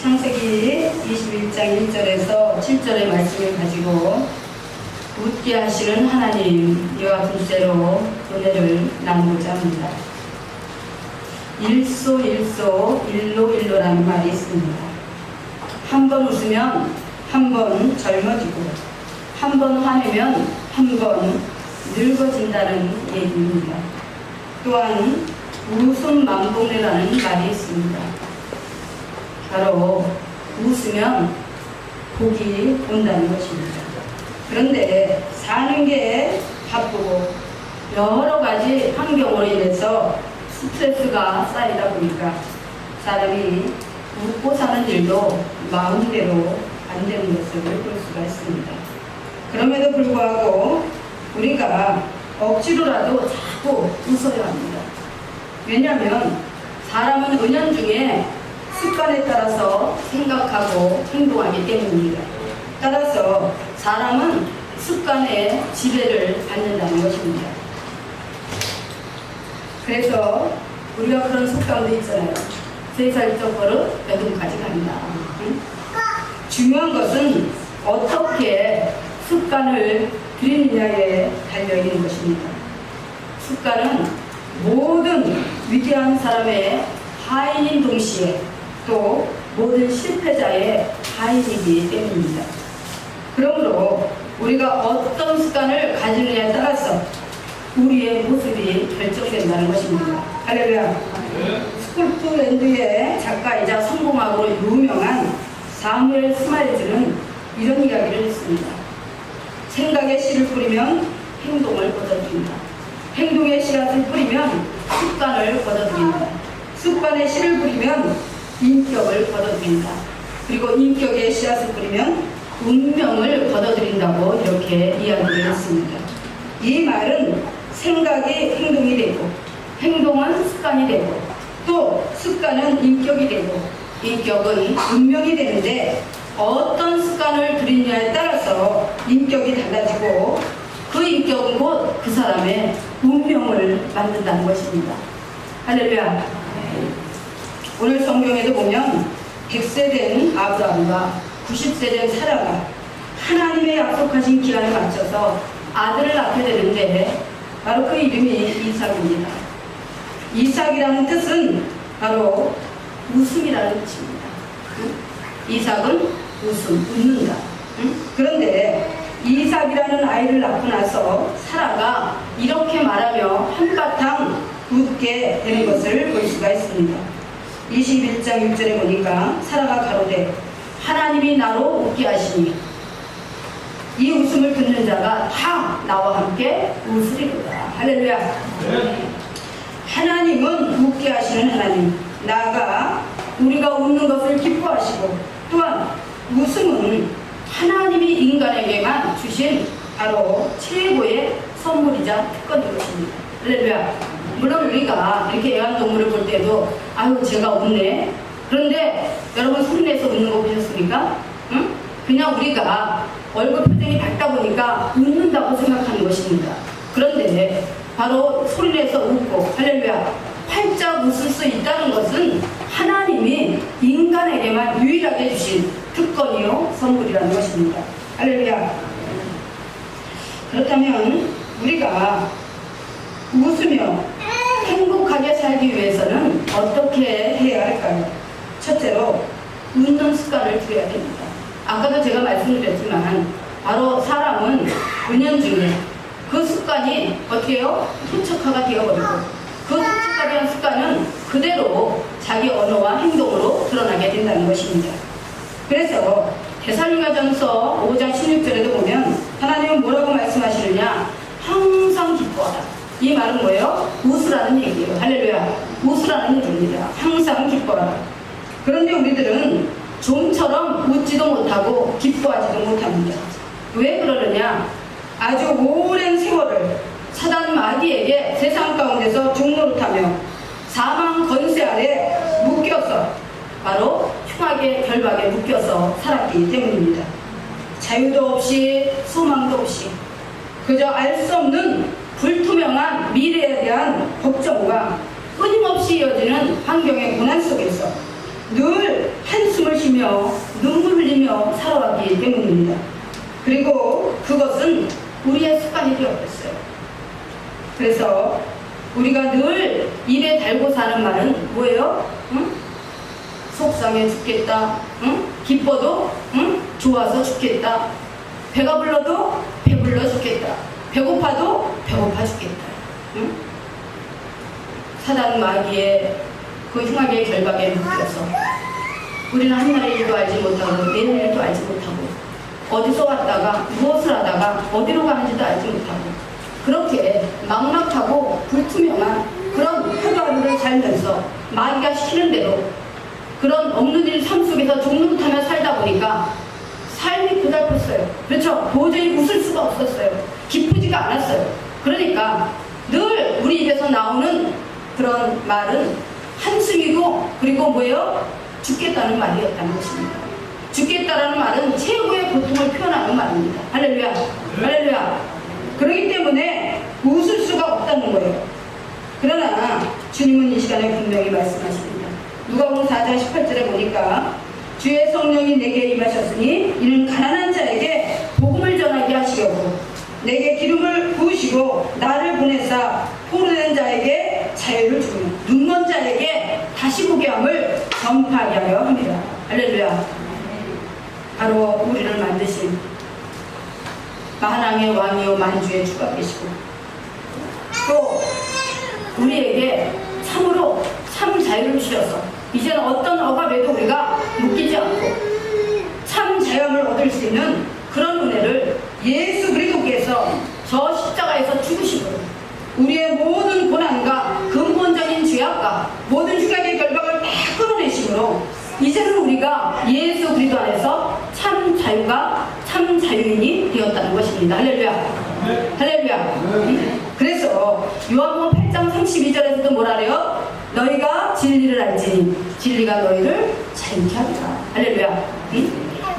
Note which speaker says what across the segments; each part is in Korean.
Speaker 1: 창세기 21장 1절에서 7절의 말씀을 가지고 웃게 하시는 하나님과 둘째로 은혜를 나누고자 합니다. 일소일소 일로일로라는 말이 있습니다. 한 번 웃으면 한 번 젊어지고 한 번 화내면 한 번 늙어진다는 얘기입니다. 또한 웃음 만복래라는 말이 있습니다. 바로 웃으면 복이 온다는 것입니다. 그런데 사는 게 바쁘고 여러 가지 환경으로 인해서 스트레스가 쌓이다 보니까 사람이 웃고 사는 일도 마음대로 안 되는 것을 볼 수가 있습니다. 그럼에도 불구하고 우리가 억지로라도 자꾸 웃어야 합니다. 왜냐하면 사람은 은연중에 습관에 따라서 생각하고 행동하기 때문입니다. 따라서 사람은 습관의 지배를 받는다는 것입니다. 그래서 우리가 그런 습관도 있잖아요. 3살적 버릇 8까지 간다. 중요한 것은 어떻게 습관을 들이느냐에 달려있는 것입니다. 습관은 모든 위대한 사람의 하인인 동시에 또 모든 실패자의 하인이기 때문입니다. 그러므로 우리가 어떤 습관을 가지느냐에 따라서 우리의 모습이 결정된다는 것입니다. 할렐루야. 스코틀랜드의 작가이자 성공학으로 유명한 사무엘 스마일즈는 이런 이야기를 했습니다. 생각의 씨를 뿌리면 행동을 거둬들인다. 행동의 씨앗을 뿌리면 습관을 거둬들인다. 습관의 씨를 뿌리면 인격을 거둬들인다. 그리고 인격의 씨앗을 뿌리면 운명을 거둬들인다고 이렇게 이야기를 했습니다. 이 말은 생각이 행동이 되고 행동은 습관이 되고 또 습관은 인격이 되고 인격은 운명이 되는데 어떤 습관을 들이느냐에 따라서 인격이 달라지고 그 인격은 곧 그 사람의 운명을 만든다는 것입니다. 할렐루야. 오늘 성경에도 보면 100세 된 아브라함과 90세 된 사라가 하나님의 약속하신 기간에 맞춰서 아들을 낳게 되는데 바로 그 이름이 이삭입니다. 이삭이라는 뜻은 바로 웃음이라는 뜻입니다. 이삭은 웃음, 웃는다. 그런데 이삭이라는 아이를 낳고 나서 사라가 이렇게 말하며 한바탕 웃게 되는 것을 볼 수가 있습니다. 21장 6절에 보니까 사라가 가로되 하나님이 나로 웃게 하시니 이 웃음을 듣는 자가 다 나와 함께 웃으리로다. 할렐루야. 네. 하나님은 웃게 하시는 하나님, 나아가 우리가 웃는 것을 기뻐하시고 또한 웃음은 하나님이 인간에게만 주신 바로 최고의 선물이자 특권인 것입니다. 할렐루야. 물론 우리가 이렇게 애완동물을 볼 때도 아유 제가 웃네. 그런데 여러분 소리내서 웃는 거 보셨습니까? 응? 그냥 우리가 얼굴 표정이 밝다 보니까 웃는다고 생각하는 것입니다. 그런데 바로 소리내서 웃고 할렐루야 활짝 웃을 수 있다는 것은 하나님이 인간에게만 유일하게 주신 특권이요 선물이라는 것입니다. 할렐루야. 그렇다면 우리가 웃으며 행복하게 살기 위해서는 어떻게 해야 할까요? 첫째로 웃는 습관을 들여야 됩니다. 아까도 제가 말씀드렸지만 바로 사람은 은연중에 그 습관이 어떻게 해요? 토착화가 되어버리고 그 토착화가 된 습관은 그대로 자기 언어와 행동으로 드러나게 된다는 것입니다. 그래서 데살로니가전서 5장 16절에도 보면 하나님은 뭐라고 말씀하시느냐? 항상 기뻐하라. 이 말은 뭐예요? 웃으라는 얘기예요. 할렐루야. 웃으라는 얘기입니다. 항상 기뻐하라. 그런데 우리들은 좀처럼 웃지도 못하고 기뻐하지도 못합니다. 왜 그러느냐? 아주 오랜 세월을 사단 마귀에게 세상 가운데서 종노릇하며 사망 권세 아래 묶여서 바로 흉악의 결박에 묶여서 살았기 때문입니다. 자유도 없이 소망도 없이 그저 알 수 없는 불투명한 미래에 대한 걱정과 끊임없이 이어지는 환경의 고난 속에서 늘 한숨을 쉬며 눈물 흘리며 살아왔기 때문입니다. 그리고 그것은 우리의 습관이 되어버렸어요. 그래서 우리가 늘 입에 달고 사는 말은 뭐예요? 응? 속상해 죽겠다. 응? 기뻐도 좋아서 죽겠다. 배가 불러도 배불러 죽겠다. 배고파도 배고파 죽겠다. 응? 사단 마귀의 그 흉악의 결박에 묶여서 우리는 한나라의 일도 알지 못하고 내일 일도 알지 못하고 어디서 왔다가 무엇을 하다가 어디로 가는지도 알지 못하고 그렇게 막막하고 불투명한 그런 하루하루를 살면서 마귀가 시키는 대로 그런 없는 일 삶 속에서 종노릇하며 살다 보니까 삶이 고달팠어요. 그렇죠? 도저히 웃을 수가 없었어요. 기쁘지가 않았어요. 그러니까 늘 우리 입에서 나오는 그런 말은 한숨이고 그리고 뭐예요? 죽겠다는 말이었다는 것입니다. 죽겠다라는 말은 최고의 고통을 표현하는 말입니다. 할렐루야. 할렐루야. 그렇기 때문에 웃을 수가 없다는 거예요. 그러나 주님은 이 시간에 분명히 말씀하십니다. 누가복음 4장 18절에 보니까 주의 성령이 내게 임하셨으니 이는 가난한 자에게 복음을 전하게 하시려고 내게 기름을 부으시고 나를 보내사 포로된 자에게 자유를 주며 눈먼 자에게 다시 보게 함을 전파하게 하려 합니다. 할렐루야. 바로 우리를 만드신 만왕의 왕이요 만주의 주가 계시고 또 우리에게 참으로 참 자유를 주셔서 이제는 어떤 억압에도 우리가 묶이지 않고 참 자유를 얻을 수 있는 그런 은혜를 예수 그리스도께서 저 십자가에서 죽으심으로 우리의 모든 고난과 근본적인 죄악과 모든 흉악의 결박을 다 끊어내심으로 이제는 우리가 예수 그리스도 안에서 참 자유가 참 자유인이 되었다는 것입니다. 할렐루야. 할렐루야. 그래서 요한복음 8장 32절에서도 뭐라 그래요? 너희가 진리를 알지니 진리가 너희를 자유케 하리라. 할렐루야.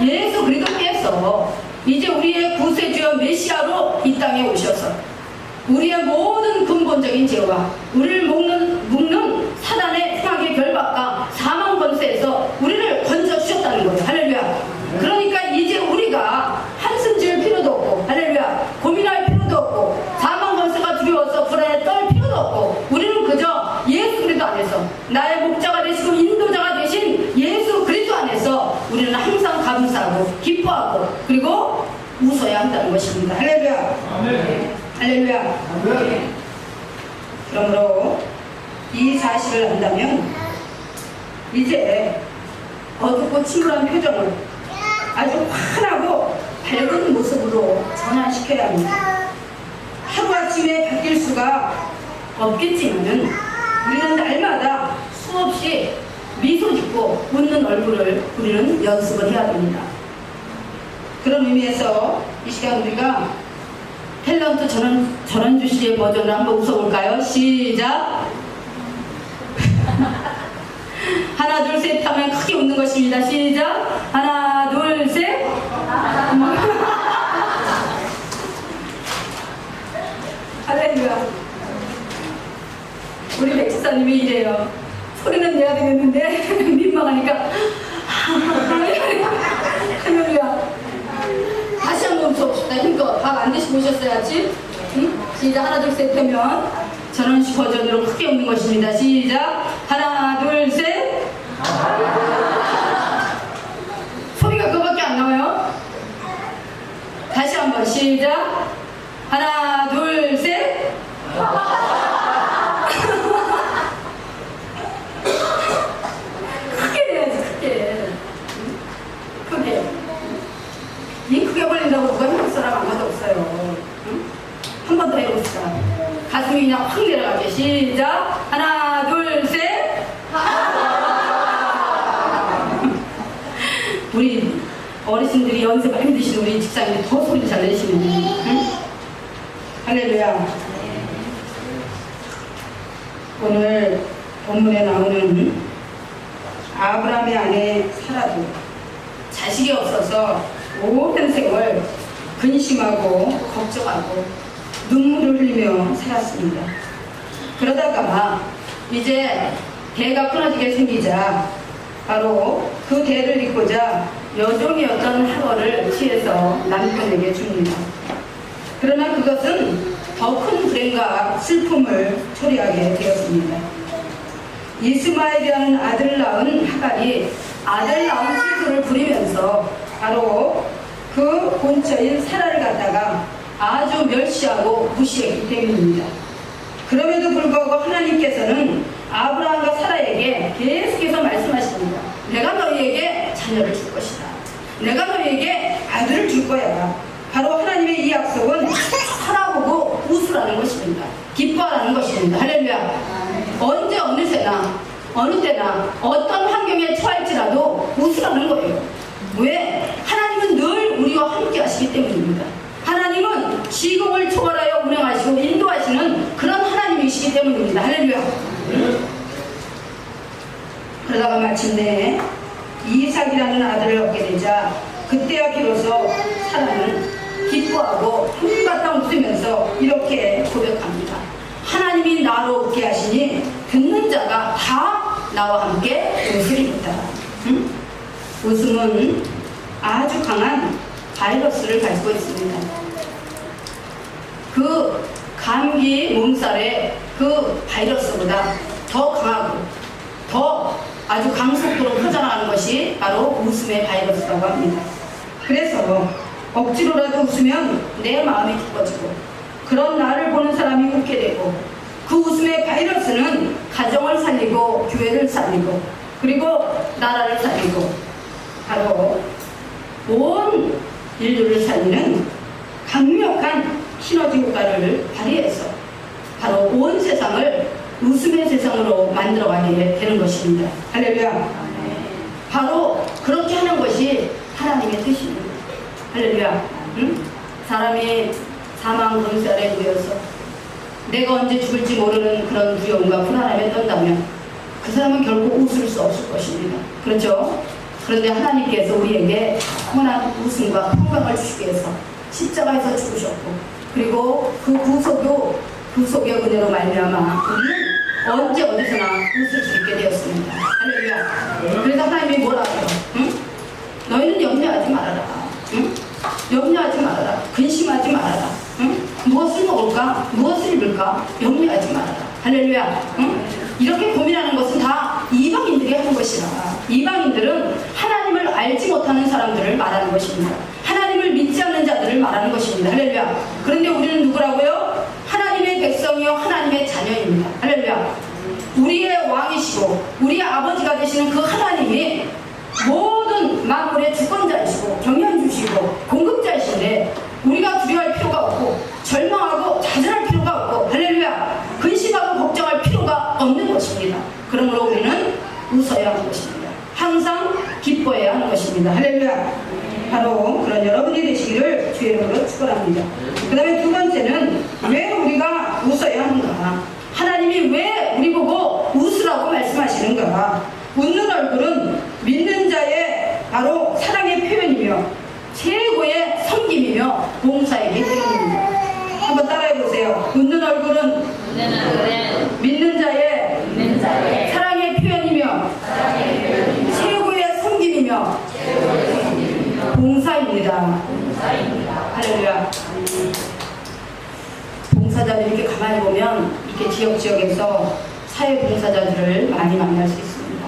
Speaker 1: 예수 그리스도께서 이제 우리의 구세주여 메시아로 이 땅에 오셔서 우리의 모든 근본적인 죄와 우리를 묶는 사단의 흉악의 결박과 사망 권세에서 우리를 건져주셨다는 거예요. 할렐루야. 그러니까 이제 우리가 한숨 지을 필요도 없고 할렐루야 고민할 필요도 없고 사망 권세가 두려워서 불안에 떨 필요도 없고 우리는 그저 예수 그리스도 안에서 나의 목자가 되시고 인도자가 되신 예수 그리스도 안에서 우리는 항상 감사하고 기뻐하고 그리고 웃어야 한다는 것입니다. 할렐루야. 아멘. 할렐루야. 아멘. 그러므로 이 사실을 안다면 이제 어둡고 침울한 표정을 아주 환하고 밝은 모습으로 전환시켜야 합니다. 하루아침에 바뀔 수가 없겠지만은 우리는 날마다 수없이 미소 짓고 웃는 얼굴을 우리는 연습을 해야 됩니다. 그런 의미에서 이 시간 우리가 탤런트 전원주 씨의 버전으로 한번 웃어볼까요? 시작! 하나 둘 셋 하면 크게 웃는 것입니다. 시작! 하나 둘 셋! 할렐루야. 우리 백지사님이 이래요. 소리는 내야 되겠는데 민망하니까 할렐루야. 다시 한번 웃어봅시다. 힘껏 밥 안 드시고 오셨어야지. 응? 시작. 하나 둘 셋 하면 전원식 버전으로 크게 웃는 것입니다. 시작. 하나 둘 셋. 소리가 그거밖에 안 나와요. 다시 한번 시작. 하나 둘 셋. 크게 해야지. 크게. 이 크게 벌린다고 누가 힘들 사람 아무도 없어요. 응? 한 번 더 해봅시다. 가슴이 그냥 확 내려가게. 시작. 하나 둘 셋. 우리 어르신들이 연세 많이 드시는 우리 직장인들 더 소리 잘 내시네. 응? 할렐루야. 오늘 본문에 나오는 아브라함의 아내 사라도 자식이 없어서 오랜 세월 근심하고 걱정하고 눈물을 흘리며 살았습니다. 그러다가 이제 대가 끊어지게 생기자 바로 그 대를 잇고자 여종이었던 하거를 취해서 남편에게 줍니다. 그러나 그것은 더 큰 불행과 슬픔을 초래하게 되었습니다. 이스마엘이라는 아들을 낳은 하갈이 아들 낳은 실수를 부리면서 바로 그 본처인 사라를 갖다가 아주 멸시하고 무시했기 때문입니다. 그럼에도 불구하고 하나님께서는 아브라함과 사라에게 계속해서 말씀하십니다. 내가 너희에게 자녀를 줄 것이다. 내가 너희에게 아들을 줄 거야. 바로 하나님의 이 약속은 살아보고 웃으라는 것입니다. 기뻐하라는 것입니다. 할렐루야. 언제 어느 때나 어떤 환경에 처할지라도 웃으라는 거예요. 왜? 하나님은 늘 우리와 함께 하시기 때문입니다. 하나님은 시공을 초월하여 운행하시고 인도하시는 그런 하나님이시기 때문입니다. 할렐루야. 그러다가 마침내 이삭이라는 아들을 얻게 되자 그때야 비로소 사라는 기뻐하고 한바탕 웃으면서 이렇게 고백합니다. 하나님이 나로 웃게 하시니 듣는 자가 다 나와 함께 웃으리이다. 웃음은 아주 강한 바이러스를 가지고 있습니다. 그 감기 몸살의 그 바이러스보다 더 강하고 더 아주 강속도로 퍼져나가는 것이 바로 웃음의 바이러스라고 합니다. 그래서 억지로라도 웃으면 내 마음이 기뻐지고 그런 나를 보는 사람이 웃게 되고 그 웃음의 바이러스는 가정을 살리고 교회를 살리고 그리고 나라를 살리고 바로 온 인류를 살리는 강력한 시너지 효과를 발휘해서 바로 온 세상을 웃음의 세상으로 만들어가게 되는 것입니다. 할렐루야. 바로 그렇게 하는 것이 하나님의 뜻입니다. 할렐루야. 사람이 사망 권세아래 놓여서 내가 언제 죽을지 모르는 그런 두려움과 불안함에 떤다면 그 사람은 결코 웃을 수 없을 것입니다. 그렇죠? 그런데 하나님께서 우리에게 영원한 웃음과 평강을 주시기 위해서 십자가에서 죽으셨고 그리고 그 구속의 은혜로 말미암아 우리는 언제 어디서나 웃을 수 있게 되었습니다. 할렐루야. 그래서 하나님이 뭐라고 해요? 너희는 염려하지 말아라. 염려하지 말아라. 근심하지 말아라. 무엇을 먹을까? 무엇을 입을까? 염려하지 말아라. 할렐루야. 이렇게 고민하는 것은 다 이방인들이 하는 것이라. 이방인들은 하나님을 알지 못하는 사람들을 말하는 것입니다. 하나님을 믿지 않는 자들을 말하는 것입니다. 할렐루야. 그런데 우리는 누구라고요? 하나님의 백성이요 하나님의 자녀입니다. 할렐루야. 우리의 왕이시고 우리의 아버지가 되시는 그 하나님이 모든 만물의 주권자이시고 경영주시고 공급자이신데 우리가 두려워할 필요가 없고 절망하고 좌절할 필요가 없고 할렐루야 근심하고 걱정할 필요가 없는 것입니다. 그러므로 우리는 웃어야 하는 것입니다. 항상 기뻐해야 하는 것입니다. 할렐루야. 바로 그런 여러분이 되시기를 주의 이름으로 축원합니다. 그 다음에 두 번째는 왜 우리가 웃어야 하는가? 하나님이 왜 우리 보고 웃으라고 말씀하시는가? 웃는 얼굴은 믿는 자의 바로 사랑의 표현이며 최고의 섬김이며 봉사이기 때문입니다. 한번 따라해보세요. 웃는 얼굴은 믿는 자의 사랑의 표현이며 최고의 섬김이며 봉사입니다. 할렐루야. 봉사자들 이렇게 가만히 보면 이렇게 지역에서 사회봉사자들을 많이 만날 수 있습니다.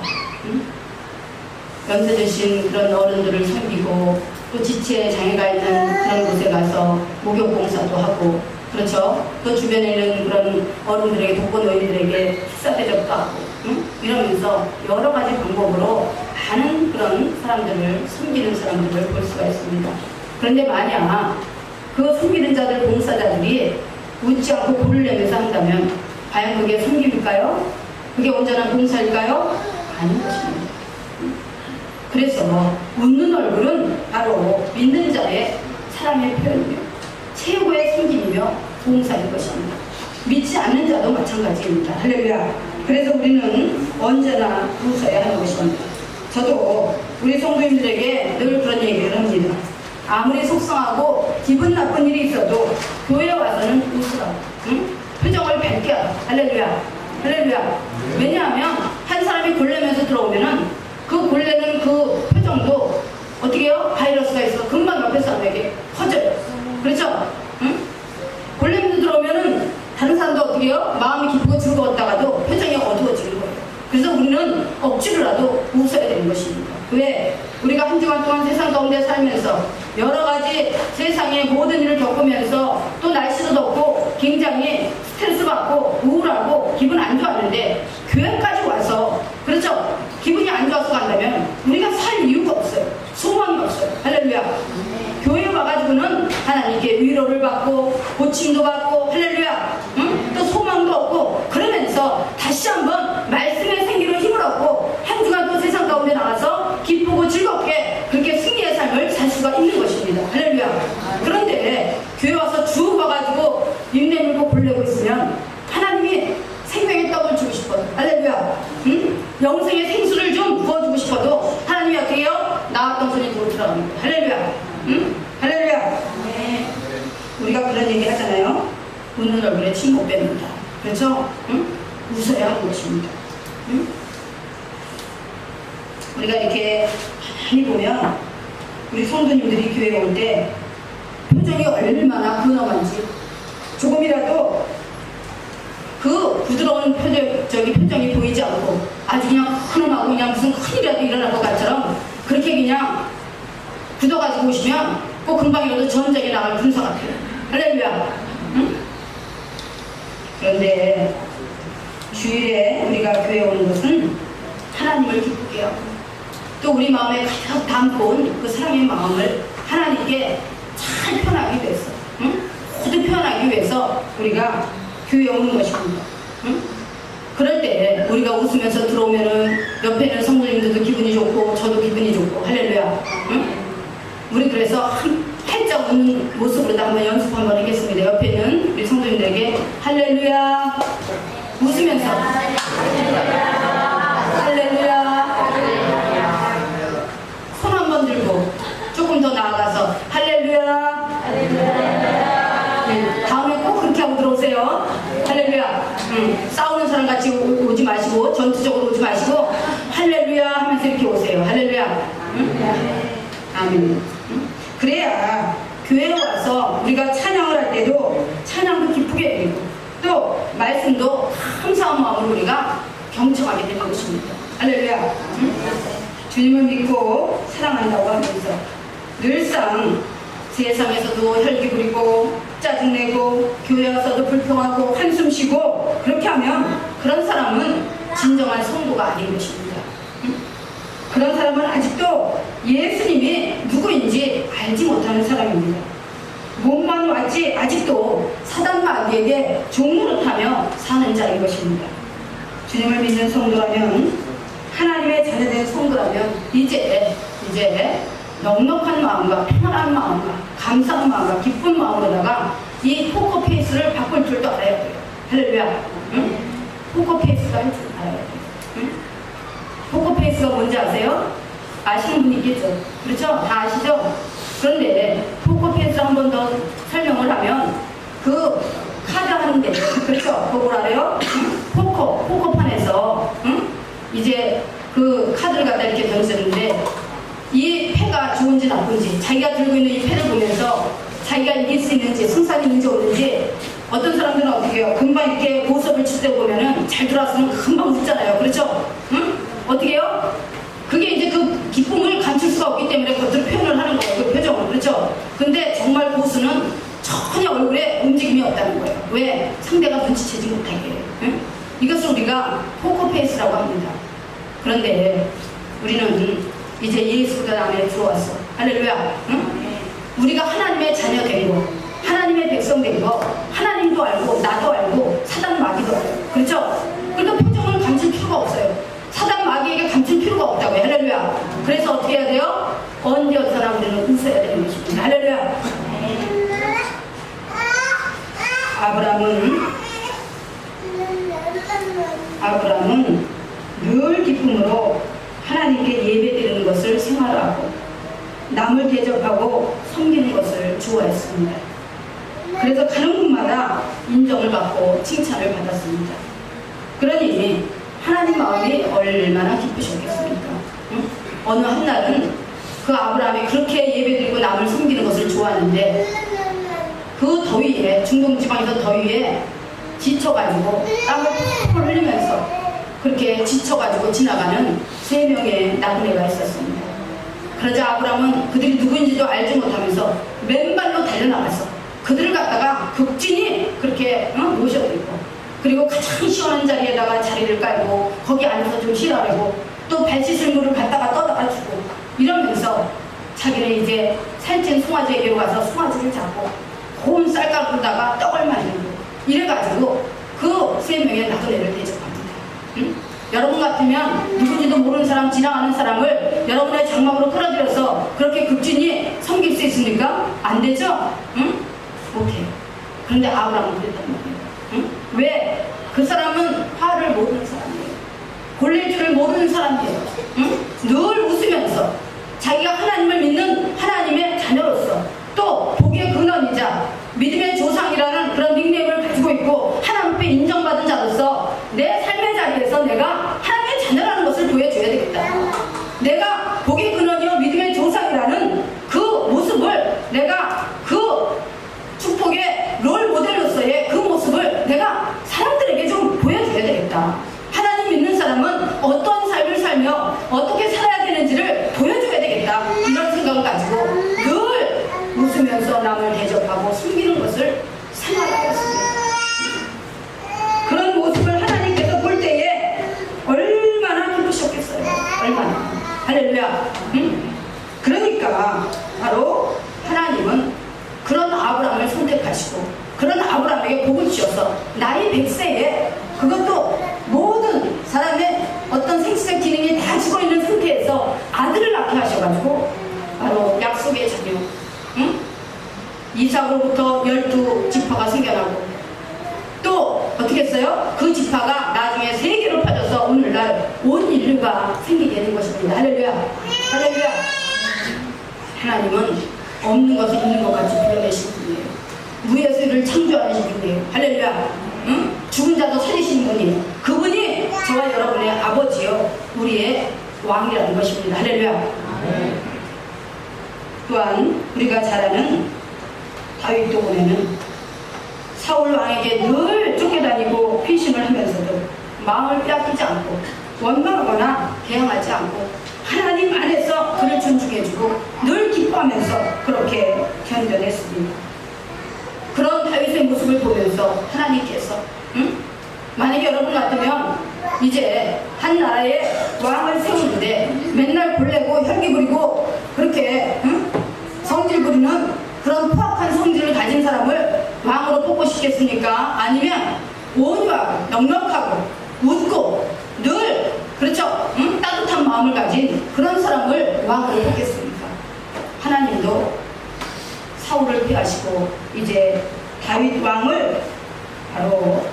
Speaker 1: 연세 드신 그런 어른들을 섬기고 또 지체에 장애가 있는 그런 곳에 가서 목욕봉사도 하고 그렇죠. 또 주변에 있는 그런 어른들에게 독거노인들에게 식사 대접도 하고 이러면서 여러 가지 방법으로 많은 그런 사람들을 섬기는 사람들을 볼 수가 있습니다. 그런데 만약 그 섬기는 자들 봉사자들이 웃지 않고 고를 내면서 한다면 과연 그게 섬김일까요? 그게 온전한 봉사일까요? 아닌 것입니다. 그래서 웃는 얼굴은 바로 믿는 자의 사랑의 표현이며 최고의 섬김이며 봉사일 것입니다. 믿지 않는 자도 마찬가지입니다. 할렐루야. 그래서 우리는 언제나 웃어야 하는 것입니다. 저도 우리 성도님들에게 늘 그런 얘기를 합니다. 아무리 속상하고 기분 나쁜 일이 있어도 교회 와서는 웃으라고. 표정을 밝게 하라. 할렐루야. 할렐루야. 왜냐하면 한 사람이 골라면서 들어오면은 그 우리는 억지로라도 웃어야 되는 것입니다. 왜? 우리가 한 주간 동안 세상 가운데 살면서 여러 가지 세상의 모든 일을 겪으면서 또 날씨도 덥고 굉장히 스트레스 받고 우울하고 기분 안 좋았는데 교회까지 와서, 그렇죠? 기분이 안 좋아서 간다면 우리가 살 이유가 없어요. 소망이 없어요. 할렐루야. 교회 와가지고는 하나님께 위로를 받고 고침도 받고, 할렐루야. 응? 또 소망도 없고, 그러면서 다시 한번 말씀의 생기로 힘을 얻고 한 주간 또 세상 가운데 나가서 기쁘고 즐겁게 그렇게 승리의 삶을 살 수가 있는 것입니다. 할렐루야. 그런데 교회 와서 쭉 와가지고 입 내물고 볼내고 있으면 하나님이 생명의 떡을 주고 싶어도, 할렐루야. 응? 영생의 생수를 좀 부어주고 싶어도 하나님이 어떻게 해요? 나왔던 손이 들어 들어갑니다. 할렐루야. 응? 할렐루야. 네. 우리가 그런 얘기 하잖아요. 웃는 얼굴에 침 못 뱉는다. 그렇죠? 응? 웃어야 하는 것입니다. 응? 우리가 이렇게 많이 보면 우리 성도님들이 교회에 올 때 표정이 얼마나 근엄한지, 조금이라도 그 부드러운 표정이 보이지 않고 아주 그냥 흔엄하고 그냥 무슨 큰일이라도 일어날 것 같처럼 그렇게 그냥 굳어가지고 오시면 꼭 금방이라도 전쟁에 나갈 군사 같아요. 할렐루야. 응? 그런데 주일에 우리가 교회에 오는 것은 하나님을 기쁘게 하고 또 우리 마음에 가득 담고 그 사랑의 마음을 하나님께 잘 표현하기 위해서, 응? 모두 표현하기 위해서 우리가 교회에 오는 것입니다. 응? 그럴 때 우리가 웃으면서 들어오면은 옆에 있는 성도님들도 기분이 좋고 저도 기분이 좋고, 할렐루야. 응? 우리 그래서 활짝 웃는 모습으로 한번 연습 한번 하겠습니다. 옆에 있는 우리 성도님들에게 할렐루야 웃으면서 할렐루야. 손 한번 들고 조금 더 나아가서 할렐루야. 네, 다음에 꼭 그렇게 하고 들어오세요. 할렐루야. 싸우는 사람 같이 오지 마시고, 전투적으로 오지 마시고 할렐루야 하면서 이렇게 오세요. 할렐루야. 아멘. 그래야 교회에 와서 우리가 찬양을 할 때도 찬양도 기쁘게 드리고 또 말씀도 감사한 마음으로 우리가 경청하게 되는 것입니다. 할렐루야. 주님을 믿고 사랑한다고 하면서 늘상 세상에서도 혈기 부리고 짜증내고 교회 와서도 불평하고 한숨 쉬고 그렇게 하면 그런 사람은 진정한 성도가 아닌 것입니다. 그런 사람은 아직도 예수님이 누구인지 알지 못하는 사람입니다. 몸만 왔지 아직도 사단 마귀에게 종노릇하며 사는 자인 것입니다. 주님을 믿는 성도라면, 하나님의 자녀된 성도라면 이제 넉넉한 마음과 편안한 마음과 감사한 마음과 기쁜 마음으로다가 이 포커페이스를 바꿀 줄도 알아야 돼요. 할렐루야. 응? 포커페이스가 할 줄 알아야 돼요. 응? 포커페이스가 뭔지 아세요? 아시는 분 있겠죠? 그렇죠? 다 아시죠? 그런데 포커페이스를 한 번 더 설명을 하면 그 카드 하는데, 그렇죠? 그걸 알아요? 포커판에서 응? 이제 그 카드를 갖다 이렇게 던졌는데 이 패가 좋은지 나쁜지 자기가 들고 있는 이 패를 보면서 자기가 이길 수 있는지 승산이 있는지 없는지, 어떤 사람들은 어떻게 해요? 금방 이렇게 고섭을 칠 때 보면은 잘 들어왔으면 금방 웃잖아요. 그렇죠? 응? 어떻게 해요? 그게 이제 그 기쁨을 감출 수가 없기 때문에 겉으로 표현을 하는 거예요. 그 표정을. 그렇죠? 근데 정말 고수는 전혀 얼굴에 움직임이 없다는 거예요. 왜? 상대가 눈치채지 못하게. 응? 이것을 우리가 포커페이스라고 합니다. 그런데 우리는 이제 예수가 안에 들어왔어. 할렐루야. 응? 우리가 하나님의 자녀 된 거, 하나님의 백성 된 거, 하나님도 알고 나도 알고 사단 마귀도 알고, 그렇죠? 그러니까 표정을 감출 필요가 없어요. 사단 마귀에게 감출 필요가 없다고요. 할렐루야. 그래서 어떻게 해야 돼요? 언제 어디서나 우리는 웃어야 되는 것입니다. 할렐루야. 아브라함은 늘 기쁨으로 하나님께 예배드리는 것을 생활하고 남을 대접하고 섬기는 것을 좋아했습니다. 그래서 가는 곳마다 인정을 받고 칭찬을 받았습니다. 그러니 하나님 마음이 얼마나 기쁘셨겠습니까? 응? 어느 한날은 그 아브라함이 그렇게 예배드리고 남을 섬기는 것을 좋아하는데 그 더위에, 중동 지방에서 더위에 지쳐가지고 땀을 펄펄 흘리면서 그렇게 지쳐가지고 지나가는 3명의 나그네가 있었습니다. 그러자 아브라함은 그들이 누구인지도 알지 못하면서 맨발로 달려나가서 그들을 갖다가 극진히 그렇게 모셔드리고, 그리고 가장 시원한 자리에다가 자리를 깔고 거기 앉아서 좀 쉬라고, 또 발 씻을 물을 갖다가 떠다가 주고, 이러면서 자기는 이제 살찐 송아지에게로 가서 송아지를 잡고 고운 쌀가루에다가 떡을 만들고, 이래가지고 그 3명의 나그네를 대접합니다. 응? 여러분 같으면 누군지도 모르는 사람, 지나가는 사람을 여러분의 장막으로 끌어들여서 그렇게 극진히 섬길 수 있습니까? 안 되죠? 응? 못해요. 그런데 아브라함은 그랬단 말이에요. 응? 왜? 그 사람은 화를 모르는 사람이에요. 골릴 줄을 모르는 사람이에요. 응? 늘 웃으면서 자기가 하나님을 믿는 하나님의 자녀로서, 또 복의 근원이자 믿음의 조상이라는 그런 닉네임을 가지고 있고 하나님 앞에 인정받은 자로서 내 삶의 자리에서 내가 하나님의 자녀라는 것을 보여줘야 되겠다. 내가 복의 근원이요 믿음의 조상이라는 그 모습을, 내가 그 축복의 롤 모델로서의 그 모습을 내가 사람들에게 좀 보여줘야 되겠다. 하나님 믿는 사람은 어떤 삶을 살며 어떻게 살아야 되는지를 보여줘야 되겠다. 이런 생각을 가지고 늘 웃으면서 남을 대접하고 숨기는 것을 생활하였습니다. 그런 모습을 하나님께서 볼 때에 얼마나 기쁘셨겠어요. 얼마나. 할렐루야. 응? 그러니까 바로 하나님은 그런 아브라함을 선택하시고 그런 아브라함에게 복을 주셔서 나이 100세에, 그것도 모든 사람의 어떤 생체적 기능이 다 죽어있는 상태에서 아들을 낳게 하셔가지고 바로 약속의 자녀, 응? 이삭으로부터 12지파가 생겨나고, 또 어떻게 했어요? 그 지파가 나중에 세계로 퍼져서 오늘날 온 인류가 생기게 되는 것입니다. 할렐루야. 할렐루야. 하나님은 없는 것을 있는 것 같이 불러내신 분이에요. 무의 수를 창조하신 분이에요. 할렐루야. 응? 죽은 자도 살리시는 분이에요. 그분이 저와 여러분의 아버지요, 우리의 왕이라는 것입니다. 할렐루야. 또한 우리가 잘 아는 다윗도 보면은 사울 왕에게 늘 쫓겨다니고 피신을 하면서도 마음을 빼앗기지 않고 원망하거나 대항하지 않고 하나님 안에서 그를 존중해주고 늘 기뻐하면서 그렇게 견뎌냈습니다. 그런 다윗의 모습을 보면서 하나님께서 만약에 여러분 같으면 이제 한 나라의 왕을 세우는데 맨날 골래고 혈기 부리고 그렇게 성질 부리는 그런 포악한 성질을 가진 사람을 왕으로 뽑고 싶겠습니까? 아니면 온유하고 넉넉하고 웃고 늘 그렇죠? 따뜻한 마음을 가진 그런 사람을 왕으로 뽑겠습니까? 하나님도 사울을 피하시고 이제 다윗 왕을 바로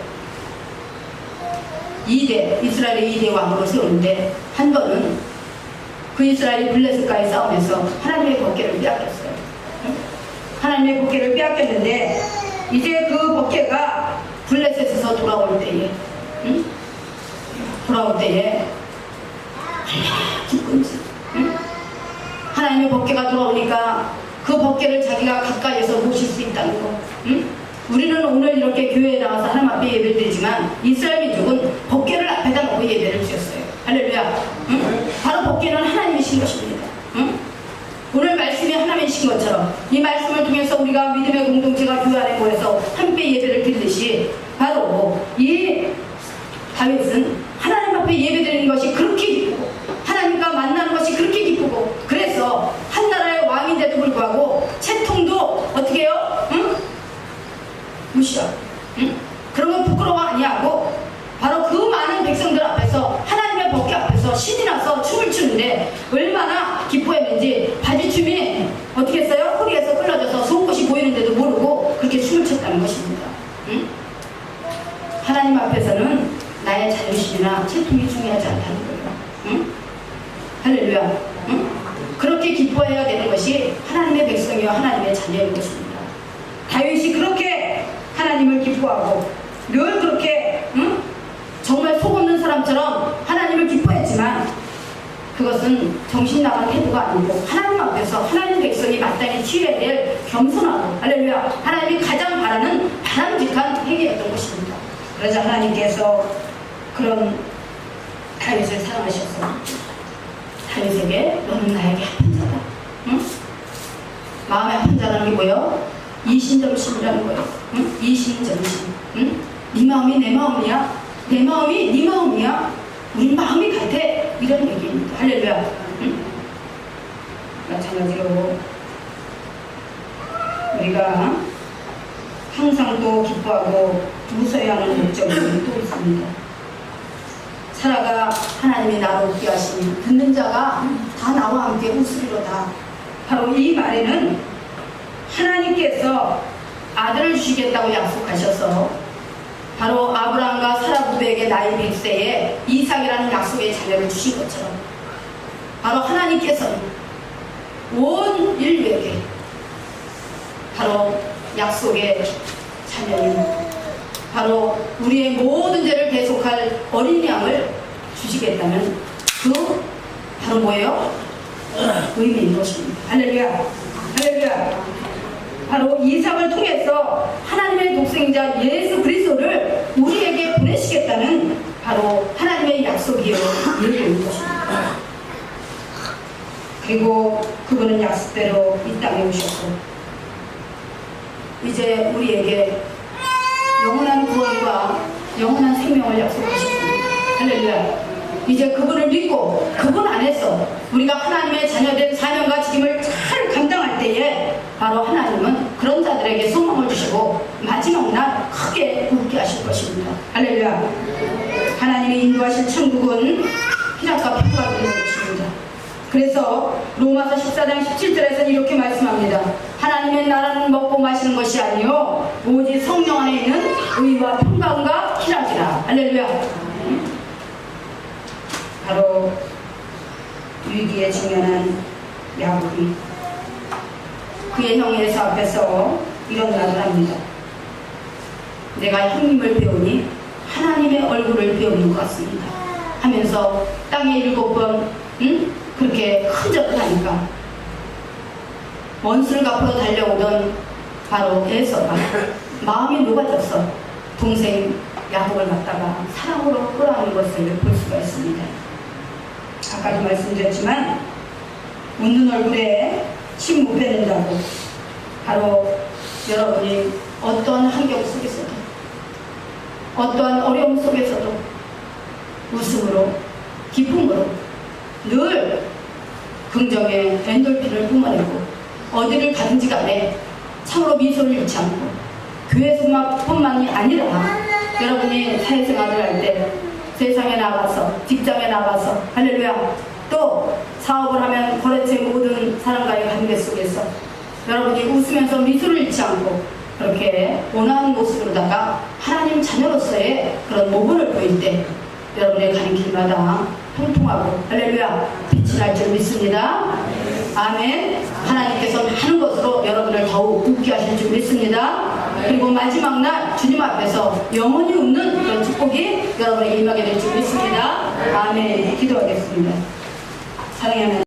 Speaker 1: 이스라엘의 2대 왕으로 세우는데, 한 번은 그 이스라엘이 블레셋과의 싸움에서 하나님의 법궤를 빼앗겼어요. 하나님의 법궤를 빼앗겼는데 이제 그 법궤가 블레셋에서 돌아올 때에 얼마나 기쁜지. 하나님의 법궤가 돌아오니까 그 법궤를 자기가 가까이에서 모실 수 있다는 거. 우리는 오늘 이렇게 교회에 나와서 하나님 앞에 예배를 드리지만 이스라엘 민족은 법궤를 앞에다 놓고 예배를 드렸어요. 할렐루야. 바로 법궤는 하나님이신 것입니다. 오늘 말씀이 하나님이신 것처럼 이 말씀을 통해서 우리가 믿음의 공동체가 교회 안에 모여서 함께 예배를 드리듯이 바로 이 다윗은 하나님 앞에 예배드리는 것이 그렇게 기쁘고 하나님과 만나는 것이 그렇게 기쁘고, 그래서 한 나라의 왕인데도 불구하고 채통도 어떻게 해요? 무시하고 그런 건 부끄러워 아니하고 바로 그 많은 백성들 앞에서 하나님의 법궤 앞에서 신이 나서 춤을 추는데 얼마나 기뻐했는지, 바지춤이 어떻게 했어요? 허리에서 끌어져서 속옷이 보이는데도 모르고 그렇게 춤을 췄다는 것입니다. 하나님 앞에서는 나의 자존심이나 채통이 중요하지 않다는 거예요. 할렐루야. 그렇게 기뻐해야 되는 것이 하나님의 백성이요 하나님의 자녀인 것입니다. 다윗이 그렇게 하나님을 기뻐하고 늘 그렇게 정말 속없는 사람처럼 하나님을 기뻐했지만 그것은 정신 나간 태도가 아니고 하나님 앞에서 하나님 백성이 마땅히 취해야 될 겸손하고, 할렐루야, 하나님이 가장 바라는 바람직한 행위였던 것입니다. 그러자 하나님께서 그런 다윗을 사랑하셨어. 다윗에게 너는 나에게 합한 자다. 응? 마음에 합한 자라는 게 뭐예요? 이신점심이라는 거예요. 응? 이신점심. 응? 네 마음이 내 마음이야. 내 마음이 네 마음이야. 우리 마음이 같아. 이런 얘기입니다. 할렐루야. 응? 마찬가지로 우리가 항상 또 기뻐하고 웃어야 하는 목적이 또 있습니다. 살아가 하나님이 나를 웃게 하시니 듣는 자가 다 나와 함께 웃으리로다. 바로 이 말에는 하나님께서 아들을 주시겠다고 약속하셔서 바로 아브라함과 사라 부부에게 나이 100세에 이삭이라는 약속의 자녀를 주신 것처럼 바로 하나님께서는 온 인류에게 바로 약속의 자녀인 바로 우리의 모든 죄를 대속할 어린 양을 주시겠다는 그 바로 뭐예요? 의미인 것입니다. 할렐루야. 할렐루야. 바로 이삭을 통해서 하나님의 독생자 예수 그리스도를 우리에게 보내시겠다는 바로 하나님의 약속이요 예고인 것입니다. 그리고 그분은 약속대로 이 땅에 오셨고 이제 우리에게 영원한 구원과 영원한 생명을 약속하셨습니다. 할렐루야. 이제 그분을 믿고 그분 안에서 우리가 하나님의 자녀된 사명과 책임을 잘 감당할 때에 바로 하나님은 그런 자들에게 소망을 주시고 마지막 날 크게 웃게 하실 것입니다. 할렐루야. 하나님이 인도하실 천국은 희락과 평화가 되는 것입니다. 그래서 로마서 14장 17절에서는 이렇게 말씀합니다. 하나님의 나라는 먹고 마시는 것이 아니요 오직 성령 안에 있는 의와 평강과 희락이라. 할렐루야. 바로 위기에 직면한 야곱이 그의 형 에서 앞에서 이런 말을 합니다. 내가 형님을 배우니 하나님의 얼굴을 배우는 것 같습니다 하면서 땅에 7번 그렇게 흔적을 하니까 원수를 갚으러 달려오던 바로 에서가 마음이 녹아져서 동생 야곱을 갖다가 사랑으로 끌어안는 것을 볼 수가 있습니다. 아까도 말씀드렸지만 웃는 얼굴에 침 못 빼낸다고 바로 여러분이 어떠한 환경 속에서도 어떠한 어려움 속에서도 웃음으로 기쁨으로 늘 긍정의 엔돌핀을 뿜어내고 어디를 가든지 간에 참으로 미소를 잃지 않고 교회뿐만이 아니라 여러분이 사회생활을 할 때 세상에 나가서 직장에 나가서 할렐루야 또 사업을 하면 거래처의 모든 사람과의 관계 속에서 여러분이 웃으면서 미소를 잃지 않고 그렇게 온화한 모습으로다가 하나님 자녀로서의 그런 모범을 보일 때 여러분의 가는 길마다 통통하고 할렐루야 빛이 날 줄 믿습니다. 아멘. 하나님께서 많은 것으로 여러분을 더욱 웃게 하실 줄 믿습니다. 그리고 마지막 날 주님 앞에서 영원히 웃는 그런 축복이 여러분에게 임하게 될 줄 믿습니다. 아멘. 기도하겠습니다. 사랑하는